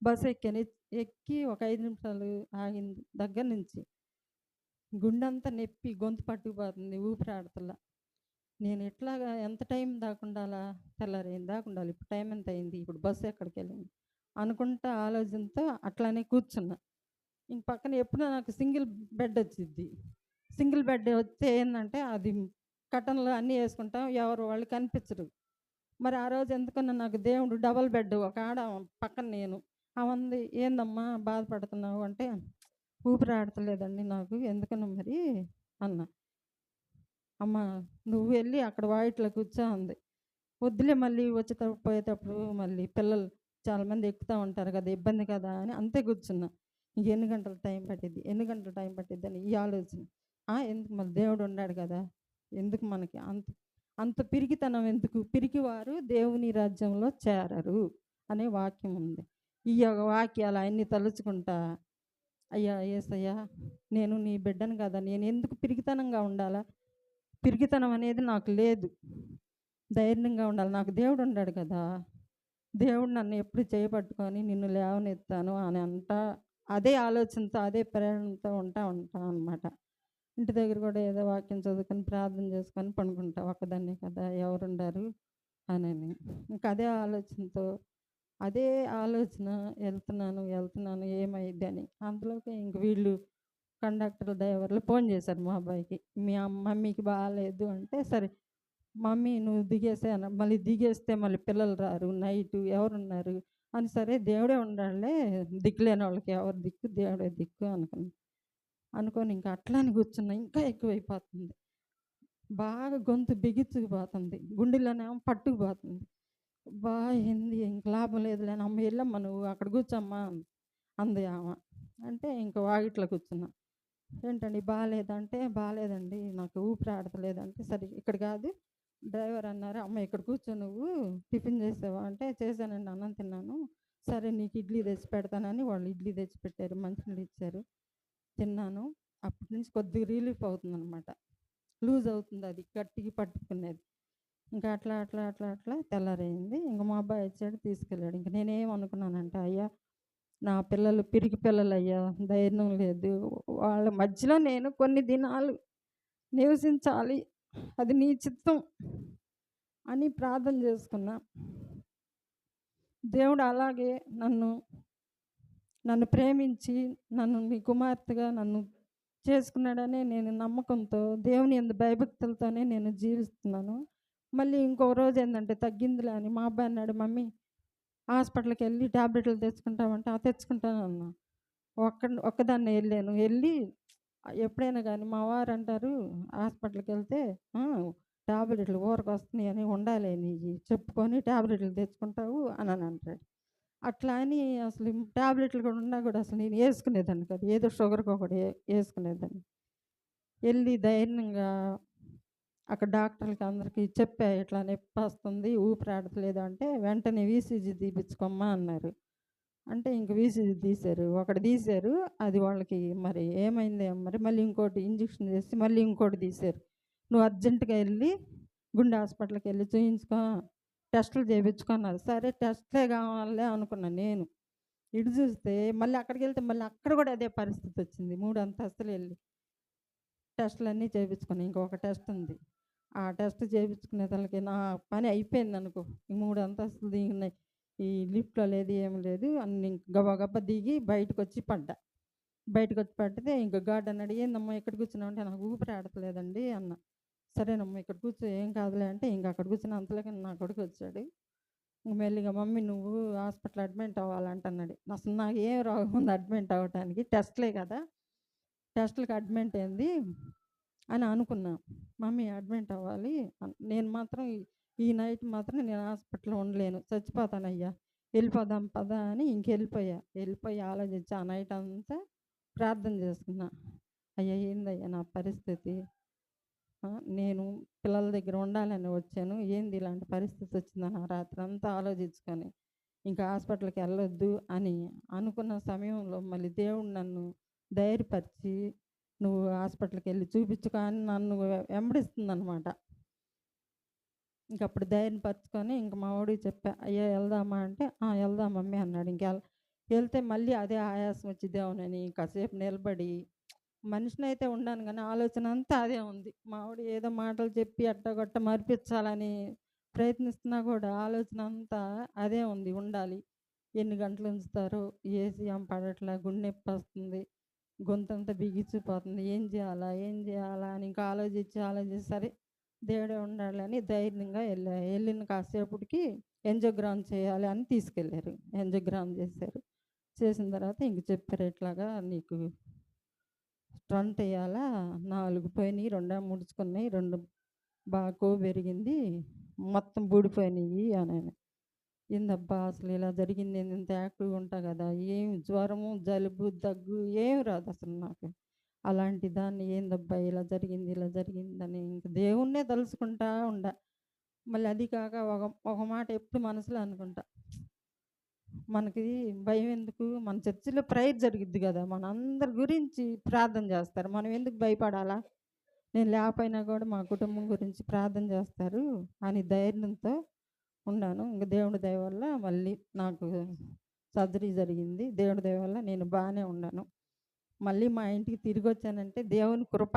Bus ఎక్కాను. ఎక్కి ఒక 5 నిమిషాలు ఆగిన దగ్గర నుంచి గుండెంతా నొప్పి, గొంతు పట్టుకుపోతుంది, ఊపిరాడతల. నేను ఎట్లాగా ఎంత టైం దాకుండాలా? తెల్లారేం దాకుండాలి. ఇప్పుడు టైం ఎంతయింది? ఇప్పుడు బస్సు ఎక్కడికెళ్ళింది? అనుకుంటా ఆలోచనతో అట్లానే కూర్చున్నా. ఇంక పక్కన ఎప్పుడూ నాకు సింగిల్ బెడ్ వచ్చిద్ది. సింగిల్ బెడ్ వస్తే ఏందంటే అది కర్టన్లు అన్నీ యేసుకుంటాం. ఎవరు వాళ్ళు కనిపించరు. మరి ఆ రోజు ఎందుకనో నాకు దేవుడు డబుల్ బెడ్ ఒక ఆడ పక్కన నేను. ఆమంది, "ఏందమ్మా బాధపడుతున్నావు?" అంటే, "ఊపిరాడతలేదండి నాకు ఎందుకనో మరి" అన్నా. "అమ్మ నువ్వు వెళ్లి అక్కడ వాయిట్లో కూర్చో" అంది. వద్దులే మళ్ళీ పోయేటప్పుడు మళ్ళీ పిల్లలు చాలామంది ఎక్కుతా ఉంటారు కదా! ఇబ్బంది కదా! అని అంతే కూర్చున్నా. ఇంకెన్ని గంటలు టైం పట్టిద్ది? ఎన్ని గంటలు టైం పట్టిద్దని ఈ ఆలోచన. ఎందుకు మళ్ళీ దేవుడు ఉన్నాడు కదా! ఎందుకు మనకి అంత పిరికితనం ఎందుకు? పిరికివారు దేవుని రాజ్యంలో చేరరు అనే వాక్యం ఉంది. ఈ యొక్క వాక్యాలు అయన్నీ తలుచుకుంటా, అయ్యా యేసయ్యా నేను నీ బిడ్డను కదా! నేనెందుకు పిరికితనంగా ఉండాలా? పిరికితనం అనేది నాకు లేదు. ధైర్యంగా ఉండాలి. నాకు దేవుడున్నాడు కదా! దేవుడు నన్ను ఎప్పుడు చేయబట్టుకొని నిన్ను లేవనెత్తాను అని అదే ఆలోచనతో, అదే ప్రేరణతో ఉంటాననమాట. ఇంటి దగ్గర కూడా ఏదో వాక్యం చదువుకొని, ప్రార్థన చేసుకొని పడుకుంటా. ఒక్కదాన్నే కదా! ఎవరుండరు అనని. ఇంక అదే ఆలోచనతో, అదే ఆలోచన వెళ్తున్నాను ఏమైద్దని. అంతలోకే ఇంక వీళ్ళు కండక్టర్, డ్రైవర్లు ఫోన్ చేశారు మా అబ్బాయికి. మీ మమ్మీకి బాలేదు అంటే, సరే మమ్మీ నువ్వు దిగేసేయి అన్నా. మళ్ళీ దిగేస్తే మళ్ళీ పిల్లలు రారు నైటు ఎవరున్నారు అని, సరే దేవుడే ఉన్నాడులే దిక్కులేనోళ్ళకి ఎవరు దిక్కు దేవుడే దిక్కు అనుకోని ఇంక అట్లానే కూర్చున్నా. ఇంకా ఎక్కువైపోతుంది. బాగా గొంతు బిగించుకుపోతుంది. గుండెలోనేమో పట్టుకుపోతుంది. అబ్బా! ఏంది ఇంక లాభం లేదులే అని, "అమ్మ ఎళ్ళమ్మా నువ్వు అక్కడ కూర్చోమ్మా" అంది ఆమ. అంటే ఇంక వాకిట్లో కూర్చున్నా. "ఏంటండి బాలేదంటే" "బాలేదండి నాకు ఊపిరాడతలేదంటే" "సరే ఇక్కడ కాదు డ్రైవర్ అన్నారు, అమ్మ ఇక్కడ కూర్చో నువ్వు టిఫిన్ చేసావా?" అంటే చేశానండి అన్నం తిన్నాను. సరే నీకు ఇడ్లీ తెచ్చి పెడతానని వాళ్ళు ఇడ్లీ తెచ్చి పెట్టారు. మంచినీళ్ళు ఇచ్చారు. తిన్నాను. అప్పటి నుంచి కొద్దిగా రిలీఫ్ అవుతుందనమాట. లూజ్ అవుతుంది అది గట్టిగా పట్టుకునేది. ఇంకా అట్లా తెల్లారైంది. ఇంక మా అబ్బాయి వచ్చాడు తీసుకెళ్ళాడు. ఇంక నేనేమనుకున్నానంటే, అయ్యా నా పిల్లలు పిరికి పిల్లలయ్యా, ధైర్యం లేదు. వాళ్ళ మధ్యలో నేను కొన్ని దినాలు నివసించాలి. అది నీ చిత్తం అని ప్రార్థన చేసుకున్నా. దేవుడు అలాగే నన్ను నన్ను ప్రేమించి నన్ను నీ కుమార్తెగా నన్ను చేసుకున్నాడనే నేను నమ్మకంతో దేవుని యందు భయభక్తులతోనే నేను జీవిస్తున్నాను. మళ్ళీ ఇంకో రోజు ఏందంటే తగ్గిందిలే అని మా అబ్బాయి అన్నాడు, "మమ్మీ హాస్పిటల్‌కెళ్ళి టాబ్లెట్లు తెచ్చుకుంటావంటే" "ఆ! తెచ్చుకుంటానన్నా." ఒక్కదాన్నే ఎళ్ళాను. ఎళ్ళి ఎప్పుడైనా గానీ మా వారంటారు హాస్పిటల్‌కెళ్తే "ఆ! టాబ్లెట్లు ఊరకొస్తున్నాయని ఉండాలే నీయి చెప్పుకొని టాబ్లెట్లు తెచ్చుకుంటావు" అననంటాడు. అట్లా అని అసలు టాబ్లెట్లు కూడా ఉన్నా కూడా అసలు నేను యేసుకునేదాన్ని కాదు. ఏదో షుగర్‌కి ఒకటి యేసుకునేదాన్ని. ఎళ్లి ధైర్యంగా అక్కడ డాక్టర్లకి అందరికి చెప్పా, "ఇట్లా నొప్పొస్తుంది, ఊపిరాడట్లేదు" అంటే, "వెంటనే ఈసీజీ తీపిచ్చుకోమ్మా" అన్నారు. అంటే ఇంక ఈసీజీ తీశారు. ఒకటి తీశారు. అది వాళ్ళకి మరి ఏమైందేమో మరి మళ్ళీ ఇంకోటి ఇంజెక్షన్ చేసి మళ్ళీ ఇంకోటి తీశారు. "నువ్వు అర్జెంట్‌గా ఎళ్లి గుండె హాస్పిటల్‌కెళ్ళి చూయించుకో, టెస్టులు చేపించుకో" అన్నారు. సరే టెస్ట్‌లే కావాలిలే అనుకున్నా నేను. ఇటు చూస్తే మళ్ళీ అక్కడికెళ్తే మళ్ళీ అక్కడ కూడా అదే పరిస్థితొచ్చింది. 3 అంతస్తులు ఎళ్లి టెస్టులన్నీ చేపించుకున్నా. ఇంకొక టెస్ట్ ఉంది. ఆ టెస్ట్ చేపించుకునే తలకి నా పని అయిపోయిందనుకో. ఈ 3 అంతస్తులు దిగినాయి. ఈ లిఫ్ట్‌లో లేదు ఏమి లేదు. అన్ని గబగబా దిగి బయటకొచ్చి పడ్డా. బయటకొచ్చి పడితే ఇంక గార్డ్ అన్నాడు, "ఏందమ్మా ఇక్కడ కూర్చున్నావు?" అంటే, "నాకు ఊపిరి ఆడట్లేదండి" అన్నా. "సరేనమ్మా ఇక్కడ కూర్చో ఏం కాదులే" అంటే ఇంక అక్కడ కూర్చున్న అంతలోకి నా కొడుకొచ్చాడు. మెల్లిగా, "మమ్మీ నువ్వు హాస్పిటల్ అడ్మిట్ అవ్వాలంట" అన్నాడు. అసలు నాకేం రోగం ఉంది అడ్మిట్ అవ్వటానికి? టెస్ట్‌లే కదా! టెస్ట్‌లకి అడ్మిట్ ఏంది అని అనుకున్నా. మమ్మీ అడ్మిట్ అవ్వాలి. నేను మాత్రం ఈ నైట్ మాత్రం నేను హాస్పిటల్‌లో ఉండలేను. చచ్చిపోతానయ్యా. ఎళ్ళిపోదాం పదా అని ఇంకెళ్ళిపోయా. ఎళ్ళిపోయి ఆలోచించి ఆ నైట్ అంతా ప్రార్థన చేసుకున్నా. అయ్యా! ఏందయ్యా నా పరిస్థితి? నేను పిల్లల దగ్గర ఉండాలని వచ్చాను. ఏంది ఇలాంటి పరిస్థితి వచ్చిందని ఆ రాత్రంతా ఆలోచించుకొని, ఇంకా హాస్పిటల్‌కి ఎళ్ళొద్దు అని అనుకున్న సమయంలో మళ్ళీ దేవుడు నన్ను ధైర్యపరిచి, "నువ్వు హాస్పిటల్‌కెళ్ళి చూపించుకో" అని నన్ను వెంబడిస్తుందనమాట. ఇంకప్పుడు ధైర్యం పరుచుకొని ఇంక మా వోడికి చెప్పా, "అయ్యా! ఎళ్దామా?" అంటే, "ఆ! ఎళ్దాం మమ్మీ" అన్నాడు. ఎళ్తే మళ్ళీ అదే ఆయాసం వచ్చిద్దేమోనని కాసేపు నిలబడి మనిషినైతే ఉండాను గానీ, ఆలోచన అంతా అదే ఉంది. మా ఆవిడ ఏదో మాటలు చెప్పి ఎట్టాగొట్ట మరిపిచ్చాలని ప్రయత్నిస్తున్నా గూడా ఆలోచన అంతా అదే ఉంది ఉండాలి. ఎన్ని గంటలు ఉంచుతారో, ఏసీ ఏం పడట్లా, గుండె నొప్పొస్తుంది, గొంతంతా బిగిచిపోతుంది. ఏం జేయాలా? ఏం జేయాలా? అని ఇంకా ఆలోచించి సరే దేవుడే ఉన్నాడులే అని ధైర్యంగా ఎళ్ళా. ఎళ్ళిన కాసేపటికి యాంజియోగ్రామ్ చేయాలి అని తీసుకెళ్లారు. యాంజియోగ్రామ్ చేశారు. చేసిన తర్వాత ఇంక చెప్పారు, "ఇట్లాగా నీకు స్టంట్ ఎయ్యాలా, 4 పోయినియి, రెండేమో ముడుచుకున్నయి, 2 బాగా కొవ్వు పెరిగింది, మొత్తం బూడిపోయినియి" అనని. ఏందబ్బా! అసలు ఇలా జరిగిందేంది? ఇంత యాక్టివ్‌గా ఉంటా గదా! ఏమి జ్వరము, జలుబు, దగ్గు ఏమి రాదసలు నాకు. అలాంటి దాన్ని ఏందబ్బా! ఇలా జరిగిందని ఇంక దేవుడినే తలుసుకుంటా ఉండా. మళ్ళీ అది కాక ఒక ఒక మాట ఎప్పుడు మనసులో అనుకుంటా. మనకి భయమెందుకు? మన చర్చిలో ప్రేయర్ జరిగిద్ది గదా! మనందరి గురించి ప్రార్థన జేస్తారు. మనం ఎందుకు భయపడాలా? నేను లేపోయినా గూడా మా కుటుంబం గురించి ప్రార్థన జేస్తారు అని ధైర్యంతో ఉన్నాను. ఇంక దేవుడి దయ వల్ల మళ్ళీ నాకు సర్జరీ జరిగింది. దేవుడి దయ వల్ల నేను బానే ఉన్నాను. మళ్ళీ మా ఇంటికి తిరిగొచ్చానంటే దేవుని కృప.